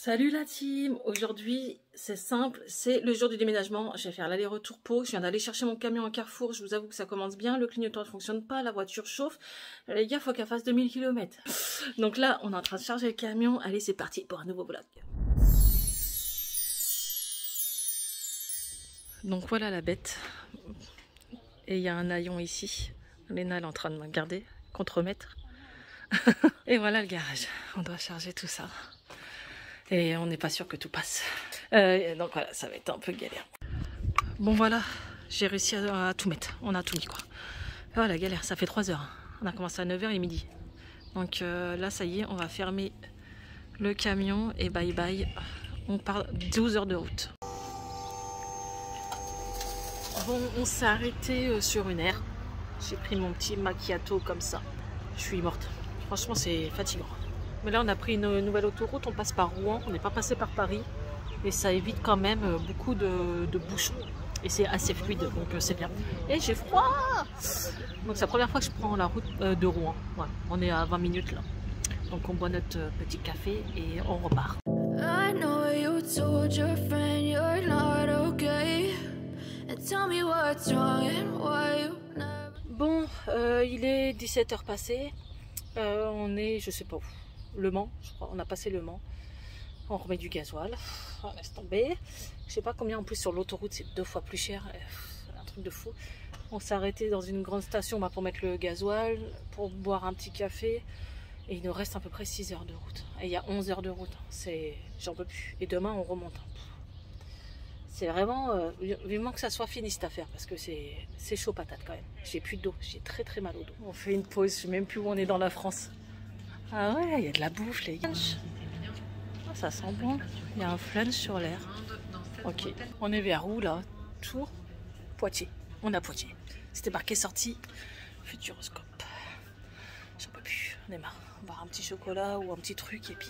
Salut la team, aujourd'hui c'est simple, c'est le jour du déménagement, je vais faire l'aller-retour Pau, je viens d'aller chercher mon camion à Carrefour, je vous avoue que ça commence bien, le clignotant ne fonctionne pas, la voiture chauffe, les gars faut qu'elle fasse 2000 km. Donc là on est en train de charger le camion, allez c'est parti pour un nouveau vlog. Donc voilà la bête, et il y a un haillon ici, Léna elle est en train de me regarder, contremaître. Et voilà le garage, on doit charger tout ça. Et on n'est pas sûr que tout passe. Donc voilà, ça va être un peu galère. Bon voilà, j'ai réussi à tout mettre. On a tout mis quoi. Oh la galère, ça fait 3 heures. On a commencé à 9 h et midi. Donc là ça y est, on va fermer le camion et bye bye. On part 12 heures de route. Bon, on s'est arrêté sur une aire. J'ai pris mon petit macchiato comme ça. Je suis morte. Franchement c'est fatigant. Mais là on a pris une nouvelle autoroute, on passe par Rouen, on n'est pas passé par Paris. Et ça évite quand même beaucoup de bouchons. Et c'est assez fluide, donc c'est bien. Et j'ai froid. Donc c'est la première fois que je prends la route de Rouen. Ouais, on est à 20 minutes là. Donc on boit notre petit café et on repart. Bon, il est 17 h passées. On est, je sais pas où. Le Mans, je crois, on a passé le Mans. On remet du gasoil. On laisse tomber. Je sais pas combien en plus sur l'autoroute, c'est 2 fois plus cher. C'est un truc de fou. On s'est arrêté dans une grande station pour mettre le gasoil, pour boire un petit café. Et il nous reste à peu près 6 heures de route. Et il y a 11 heures de route. J'en peux plus. Et demain, on remonte. C'est vraiment vivement que ça soit fini cette affaire parce que c'est chaud patate quand même. J'ai plus d'eau. J'ai très très mal au dos. On fait une pause. Je sais même plus où on est dans la France. Ah ouais, il y a de la bouffe les gars. Oh, ça sent bon. Il y a un flunch sur l'air. Ok. On est vers où là? Tours, Poitiers. On a Poitiers. C'était marqué sortie Futuroscope. J'en peux plus. On est marre. On va avoir un petit chocolat ou un petit truc et puis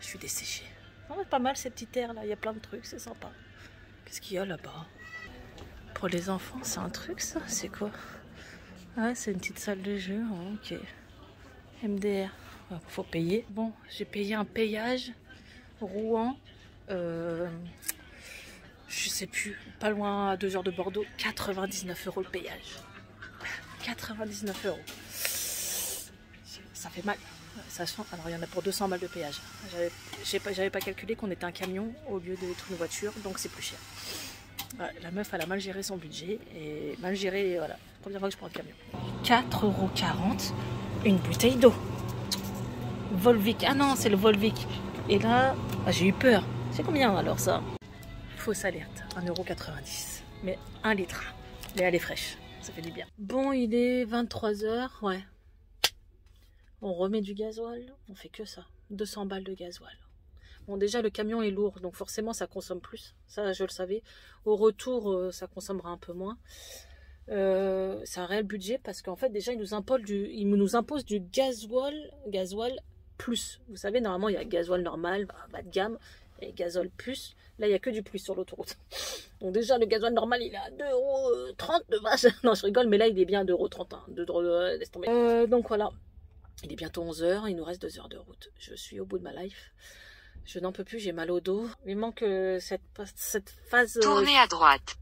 je suis desséchée. Oh, pas mal ces petites terres là. Il y a plein de trucs. C'est sympa. Qu'est-ce qu'il y a là-bas? Pour les enfants, c'est un truc ça? C'est quoi? Ah, c'est une petite salle de jeu. Oh, ok. MDR. Faut payer. Bon, j'ai payé un péage Rouen, je sais plus, pas loin à 2 heures de Bordeaux, 99 € le péage. 99 €. Ça fait mal. Sachant, alors il y en a pour 200 balles de péage. J'avais pas calculé qu'on était un camion au lieu d'être une voiture, donc c'est plus cher. Voilà, la meuf elle a mal géré son budget et mal géré, voilà, première fois que je prends un camion. 4,40 € une bouteille d'eau. Volvic, ah non c'est le Volvic. Et là, j'ai eu peur. C'est combien alors ça? Fausse alerte, 1,90 €. Mais 1 litre. Mais elle est fraîche, ça fait du bien. Bon, il est 23 h, ouais. On remet du gasoil, on fait que ça. 200 balles de gasoil. Bon, déjà le camion est lourd, donc forcément ça consomme plus. Ça, je le savais. Au retour, ça consommera un peu moins. C'est un réel budget parce qu'en fait, déjà, il nous impose du gasoil plus. Vous savez, normalement, il y a gasoil normal, bas de gamme, et gasoil plus. Là, il n'y a que du plus sur l'autoroute. Donc déjà, le gasoil normal, il est à 2,30 € de vache. Non, je rigole, mais là, il est bien à 2,30 €. Laisse tomber. Donc voilà, il est bientôt 11 h, il nous reste 2 heures de route. Je suis au bout de ma life. Je n'en peux plus, j'ai mal au dos. Il manque cette phase... Tournez à droite.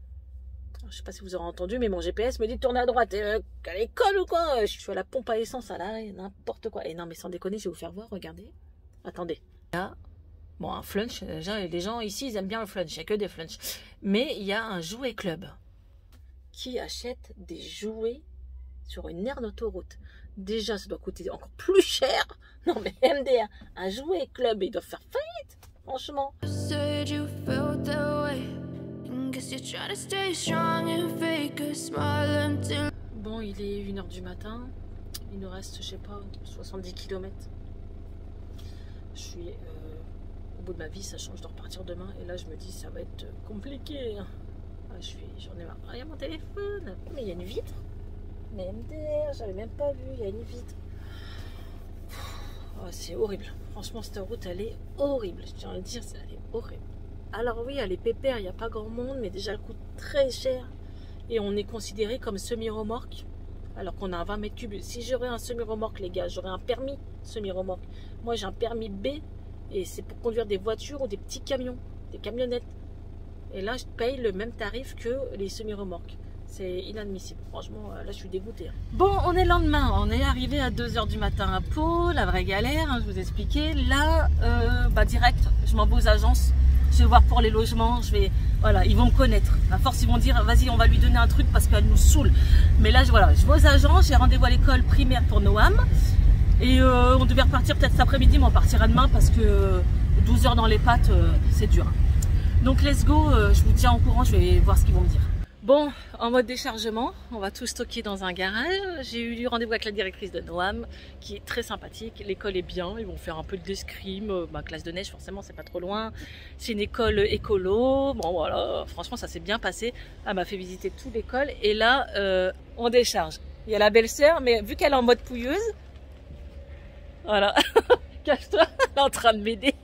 Je sais pas si vous aurez entendu, mais mon GPS me dit de tourner à droite. À l'école ou quoi? Je suis à la pompe à essence, à l'arrêt, n'importe quoi. Et non, mais sans déconner, je vais vous faire voir, regardez. Attendez. Là, bon, un flunch, déjà, les gens ici, ils aiment bien le flunch, il n'y a que des flunchs. Mais il y a un jouet club qui achète des jouets sur une aire d'autoroute. Déjà, ça doit coûter encore plus cher. Non, mais MDR, un jouet club, ils doivent faire faillite, franchement. Bon, il est 1 h du matin. Il nous reste, je sais pas, 70 km. Je suis au bout de ma vie, sachant que je dois repartir demain. Et là, je me dis, ça va être compliqué. Ah, j'en ai marre. Ah, il y a mon téléphone. Mais il y a une vitre. Mais MDR, j'avais même pas vu. Il y a une vitre. Oh, c'est horrible. Franchement, cette route, elle est horrible. Je tiens à le dire, elle est horrible. Alors oui, elle est pépère, il n'y a pas grand monde, mais déjà, elle coûte très cher. Et on est considéré comme semi-remorque, alors qu'on a un 20 m3. Si j'aurais un semi-remorque, les gars, j'aurais un permis semi-remorque. Moi, j'ai un permis B Et c'est pour conduire des voitures ou des petits camions, des camionnettes. Et là, je paye le même tarif que les semi-remorques. C'est inadmissible. Franchement, là, je suis dégoûtée. Hein. Bon, on est le lendemain. On est arrivé à 2 h du matin à Pau. La vraie galère, hein, je vous ai expliqué. Là, direct, je m'en vais aux agences. Je vais voir pour les logements. Voilà, ils vont me connaître. À force, ils vont dire, vas-y, on va lui donner un truc parce qu'elle nous saoule. Mais là, voilà, je vais aux agences. J'ai rendez-vous à l'école primaire pour Noam. Et on devait repartir peut-être cet après-midi, mais on partira demain parce que 12 h dans les pattes, c'est dur. Donc, let's go. Je vous tiens au courant. Je vais voir ce qu'ils vont me dire. Bon, en mode déchargement, on va tout stocker dans un garage. J'ai eu rendez-vous avec la directrice de Noam, qui est très sympathique. L'école est bien, ils vont faire un peu d'escrime. Classe de neige, forcément, c'est pas trop loin. C'est une école écolo. Bon, voilà, franchement, ça s'est bien passé. Elle m'a fait visiter toute l'école. Et là, on décharge. Il y a la belle-sœur, mais vu qu'elle est en mode pouilleuse, voilà, cache-toi, elle est en train de m'aider.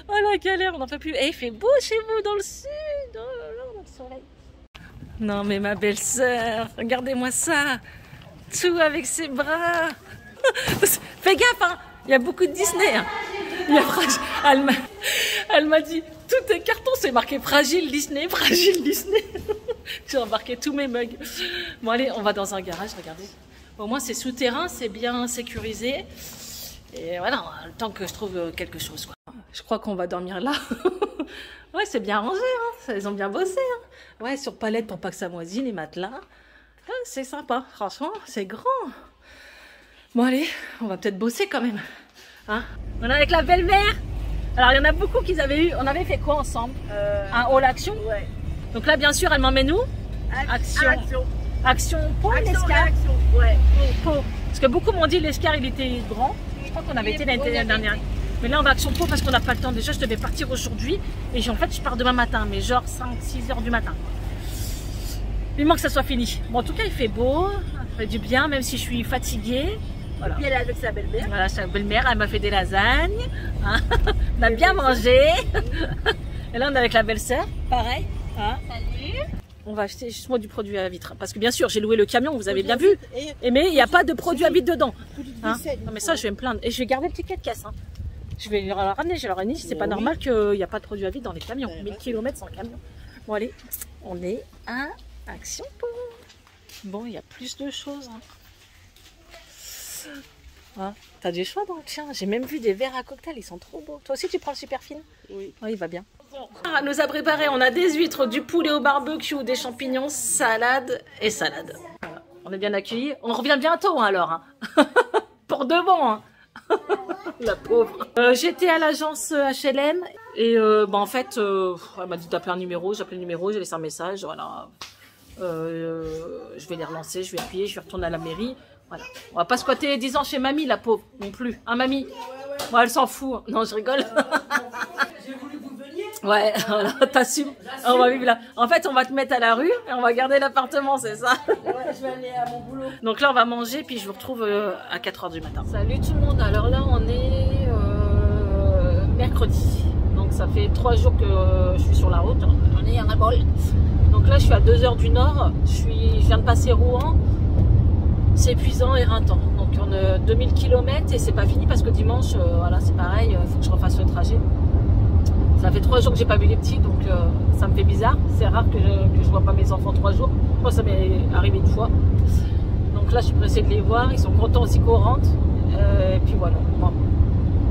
Oh la galère, on n'en peut plus. Et il fait beau chez vous dans le sud. Oh là là, dans le soleil. Non mais ma belle-sœur, regardez-moi ça, tout avec ses bras. Fais gaffe, hein, il y a beaucoup de Disney. Hein. Elle m'a dit, tout est carton, c'est marqué fragile Disney, fragile Disney. J'ai embarqué tous mes mugs. Bon allez, on va dans un garage, regardez. Au moins c'est souterrain, c'est bien sécurisé. Et voilà, le temps que je trouve quelque chose, quoi. Je crois qu'on va dormir là. Ouais, c'est bien rangé, hein. Ils ont bien bossé. Hein. Ouais, sur palette pour pas que ça moisine, les matelas. Ouais, c'est sympa, franchement, c'est grand. Bon, allez, on va peut-être bosser quand même. Hein, on est avec la belle-mère. Alors, il y en a beaucoup qui avaient eu. On avait fait quoi ensemble? Un haul action. Ouais. Donc là, bien sûr, elle m'emmène où? Action Pau, l'Escar. Ouais. Pau. Parce que beaucoup m'ont dit l'Escar, il était grand. Je crois qu'on avait été l'année dernière. Mais là, on va à Action Pau parce qu'on n'a pas le temps. Déjà, je devais partir aujourd'hui. Et en fait, je pars demain matin. Mais genre 5-6 h du matin. Il manque que ça soit fini. Bon, en tout cas, il fait beau. Ça fait du bien, même si je suis fatiguée. Voilà. Et puis elle est avec sa belle-mère. Voilà, sa belle-mère, elle m'a fait des lasagnes. Hein. On a bien mangé. Et là, on est avec la belle-sœur. Pareil. Hein. Salut. On va acheter justement du produit à vitre. Parce que bien sûr, j'ai loué le camion, vous avez bien vu. Mais il n'y a pas de produit à vitre dedans. Hein. Non, mais ça, je vais me plaindre. Et je vais garder le ticket de caisse. Hein. Je vais leur ramener, je leur ai dit, c'est pas normal qu'il n'y a pas de produit à vide dans les camions. 1000 km sans camion. Bon allez, on est à Action Pau. Bon, il y a plus de choses. Hein. Ah, t'as du choix donc, tiens, j'ai même vu des verres à cocktail, ils sont trop beaux. Toi aussi tu prends le super fine? Oui. Oui, il va bien. Elle nous a préparé, on a des huîtres, du poulet au barbecue, des champignons, salade et salade. Voilà. On est bien accueillis. On revient bientôt hein, alors. Hein. Pour de bon. Hein. La pauvre. J'étais à l'agence HLM et en fait, elle m'a dit d'appeler un numéro. J'ai appelé le numéro, j'ai laissé un message. Voilà. Je vais les relancer, je vais appuyer, je vais retourner à la mairie. Voilà. On va pas squatter 10 ans chez mamie, la pauvre, non plus. Hein, mamie? Ouais, elle s'en fout. Non, je rigole. J'ai voulu que vous veniez. Ouais, voilà, t'assumes. On va vivre là. En fait, on va te mettre à la rue et on va garder l'appartement, c'est ça? Ouais, je vais aller à mon boulot. Donc là, on va manger, puis je vous retrouve à 4 h du matin. Salut tout le monde. Alors là, on est mercredi. Donc ça fait 3 jours que je suis sur la route. On est à un bol. Donc là, je suis à 2 h du nord. Je viens de passer Rouen. C'est épuisant et rintant. Donc on a 2000 km et c'est pas fini parce que dimanche, voilà, c'est pareil, il faut que je refasse le trajet. Ça fait 3 jours que j'ai pas vu les petits, donc ça me fait bizarre. C'est rare que je vois pas mes enfants 3 jours. Moi, ça m'est arrivé une fois. Donc là, je suis pressée de les voir. Ils sont contents aussi qu'on rentre. Et puis voilà. Moi,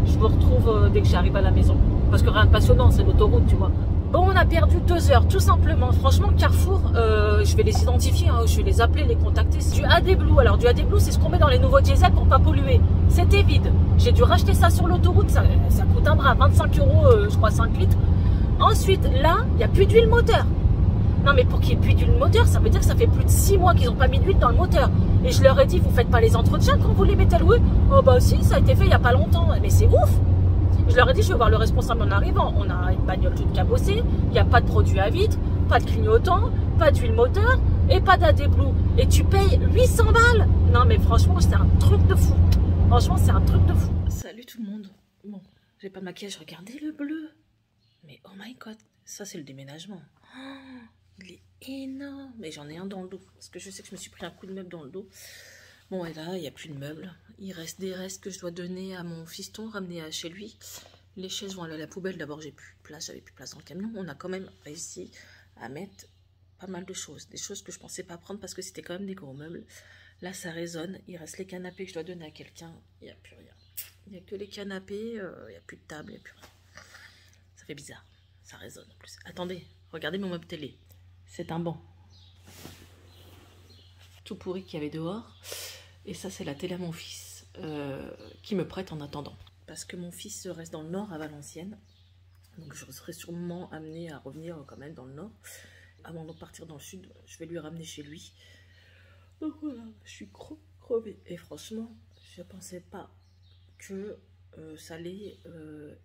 je vous retrouve dès que j'arrive à la maison. Parce que rien de passionnant, c'est l'autoroute, tu vois. Bon, on a perdu 2 heures, tout simplement. Franchement, Carrefour, je vais les identifier, hein, je vais les appeler, les contacter. C'est du AD Blue. Alors, du AD Blue, c'est ce qu'on met dans les nouveaux diesels pour pas polluer. C'était vide. J'ai dû racheter ça sur l'autoroute. Ça coûte un bras, 25 €, je crois, 5 litres. Ensuite, là, il n'y a plus d'huile moteur. Non, mais pour qu'il n'y ait plus d'huile moteur, ça veut dire que ça fait plus de 6 mois qu'ils n'ont pas mis d'huile dans le moteur. Et je leur ai dit, vous faites pas les entretiens quand vous les mettez à louer? Oh, bah si, ça a été fait il n'y a pas longtemps. Mais c'est ouf! Je leur ai dit, je vais voir le responsable en arrivant. On a une bagnole toute cabossée, il n'y a pas de produit à vitre, pas de clignotant, pas d'huile moteur et pas d'AD Blue. Et tu payes 800 balles. Non mais franchement, c'est un truc de fou. Franchement, c'est un truc de fou. Salut tout le monde. Bon, j'ai pas de maquillage, regardez le bleu. Mais oh my god, ça c'est le déménagement. Oh, il est énorme. Mais j'en ai un dans le dos, parce que je sais que je me suis pris un coup de meuble dans le dos. Bon, et là, il n'y a plus de meubles. Il reste des restes que je dois donner à mon fiston, ramener chez lui. Les chaises vont aller à la poubelle. D'abord, j'avais plus de place dans le camion. On a quand même réussi à mettre pas mal de choses. Des choses que je pensais pas prendre parce que c'était quand même des gros meubles. Là, ça résonne. Il reste les canapés que je dois donner à quelqu'un. Il n'y a plus rien. Il n'y a que les canapés. Il n'y a plus de table. Il n'y a plus rien. Ça fait bizarre. Ça résonne en plus. Attendez, regardez mon meuble télé. C'est un banc. Tout pourri qu'il y avait dehors. Et ça, c'est la télé à mon fils qui me prête en attendant. Parce que mon fils reste dans le nord, à Valenciennes. Donc je serai sûrement amenée à revenir quand même dans le nord. Avant de partir dans le sud, je vais lui ramener chez lui. Donc voilà, je suis crevée. Et franchement, je ne pensais pas que ça allait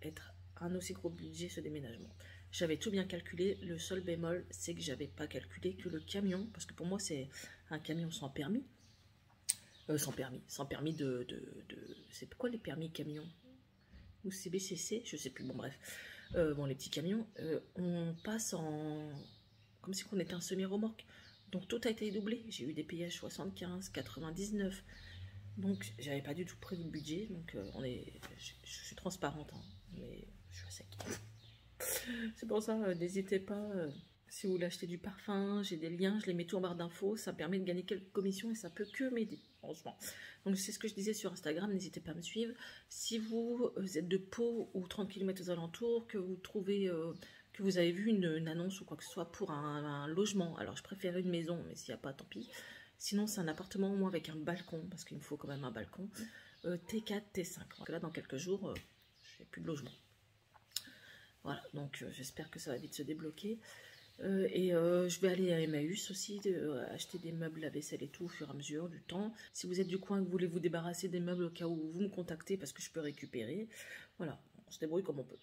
être un aussi gros budget ce déménagement. J'avais tout bien calculé. Le seul bémol, c'est que j'avais pas calculé que le camion, parce que pour moi c'est un camion sans permis. Sans permis de c'est quoi les permis camions? Ou CBCC, je sais plus, bon bref. Bon, les petits camions, on passe en... comme si on était un semi-remorque. Donc tout a été doublé. J'ai eu des payages 75, 99. Donc j'avais pas du tout prévu le budget. Donc je suis transparente, hein, mais je suis à sec. C'est pour ça, n'hésitez pas. Si vous voulez acheter du parfum, j'ai des liens, je les mets tout en barre d'infos. Ça permet de gagner quelques commissions et ça peut que m'aider, franchement. Donc c'est ce que je disais sur Instagram, n'hésitez pas à me suivre. Si vous êtes de Pau ou 30 km aux alentours, que vous trouvez, que vous avez vu une annonce ou quoi que ce soit pour un logement, alors je préfère une maison, mais s'il n'y a pas, tant pis. Sinon c'est un appartement, moi, avec un balcon, parce qu'il me faut quand même un balcon. T4, T5. Donc là, dans quelques jours, je n'ai plus de logement. Voilà, donc j'espère que ça va vite se débloquer. Je vais aller à Emmaüs aussi, acheter des meubles, la vaisselle et tout au fur et à mesure du temps. Si vous êtes du coin et que vous voulez vous débarrasser des meubles au cas où, vous me contactez parce que je peux récupérer. Voilà, on se débrouille comme on peut.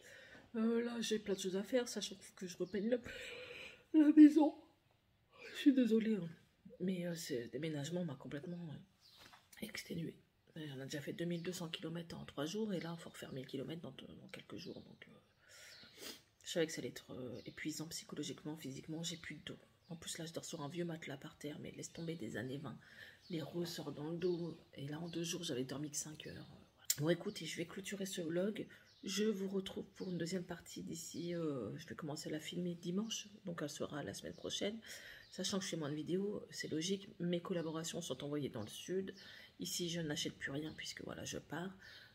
Là, j'ai plein de choses à faire, sachant que je repeins la maison. Je suis désolée, hein. Mais ce déménagement m'a complètement exténué. On a déjà fait 2200 km en 3 jours et là, il faut refaire 1000 km dans quelques jours. Donc, je savais que ça allait être épuisant psychologiquement, physiquement. J'ai plus de dos. En plus, là, je dors sur un vieux matelas par terre, mais laisse tomber des années 20. Les ressorts dans le dos. Et là, en 2 jours, j'avais dormi que 5 heures. Voilà. Bon, écoutez, je vais clôturer ce vlog. Je vous retrouve pour une deuxième partie d'ici. Je vais commencer à la filmer dimanche. Donc, elle sera la semaine prochaine. Sachant que je fais moins de vidéos, c'est logique. Mes collaborations sont envoyées dans le sud. Ici, je n'achète plus rien puisque, voilà, je pars.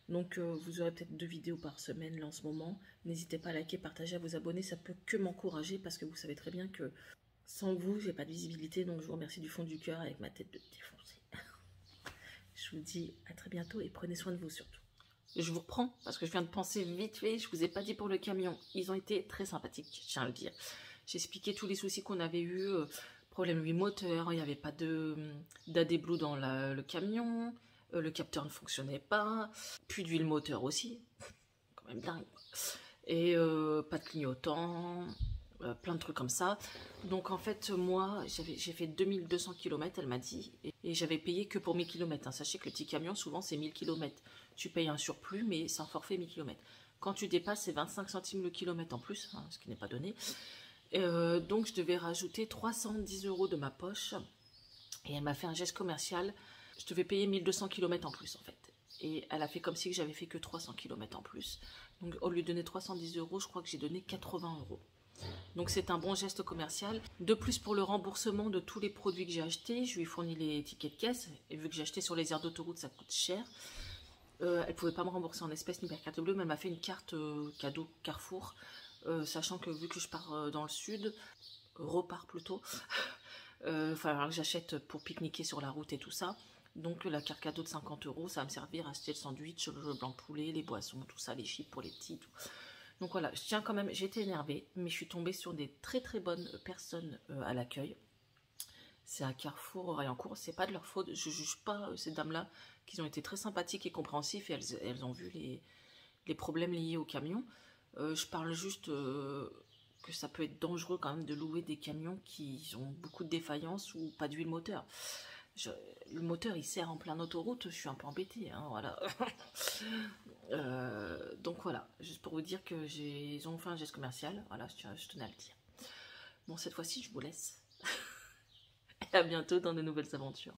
Donc vous aurez peut-être 2 vidéos par semaine là en ce moment. N'hésitez pas à liker, partager, à vous abonner, ça peut que m'encourager parce que vous savez très bien que sans vous, j'ai pas de visibilité. Donc je vous remercie du fond du cœur avec ma tête de défoncée. Je vous dis à très bientôt et prenez soin de vous surtout. Je vous reprends parce que je viens de penser vite fait, je vous ai pas dit pour le camion. Ils ont été très sympathiques, je tiens à le dire. J'ai expliqué tous les soucis qu'on avait eu, problème du moteur, il n'y avait pas d'AdBlue dans le camion. Le capteur ne fonctionnait pas, plus d'huile moteur aussi, quand même dingue. Et pas de clignotant, plein de trucs comme ça. Donc en fait, moi, j'ai fait 2200 km, elle m'a dit, et j'avais payé que pour 1000 km. Hein. Sachez que le petit camion, souvent, c'est 1000 km. Tu payes un surplus, mais c'est un forfait 1000 km. Quand tu dépasses, c'est 25 centimes le kilomètre en plus, hein, ce qui n'est pas donné. Donc je devais rajouter 310 € de ma poche, et elle m'a fait un geste commercial. Je devais payer 1200 km en plus en fait. Et elle a fait comme si j'avais fait que 300 km en plus. Donc au lieu de donner 310 €, je crois que j'ai donné 80 €. Donc c'est un bon geste commercial. De plus, pour le remboursement de tous les produits que j'ai achetés, je lui ai fourni les tickets de caisse. Et vu que j'ai acheté sur les aires d'autoroute, ça coûte cher. Elle ne pouvait pas me rembourser en espèces ni par carte bleue, mais elle m'a fait une carte cadeau Carrefour. Sachant que vu que je pars dans le sud, repars plutôt, il falloir que j'achète pour pique-niquer sur la route et tout ça. Donc la carte cadeau de 50 €, ça va me servir à acheter le sandwich, le blanc de poulet, les boissons, tout ça, les chips pour les petits, tout. Donc voilà, je tiens quand même, j'ai été énervée, mais je suis tombée sur des très très bonnes personnes à l'accueil. C'est à Carrefour, Oraillancourt, c'est pas de leur faute, je juge pas ces dames-là, qui ont été très sympathiques et compréhensifs, et elles ont vu les problèmes liés au camion. Je parle juste que ça peut être dangereux quand même de louer des camions qui ont beaucoup de défaillances ou pas d'huile moteur. Le moteur il sert en plein autoroute, je suis un peu embêtée, hein, voilà. Donc voilà, juste pour vous dire que ils ont fait un geste commercial, voilà, je tenais à le dire. Bon, cette fois-ci je vous laisse. Et à bientôt dans de nouvelles aventures.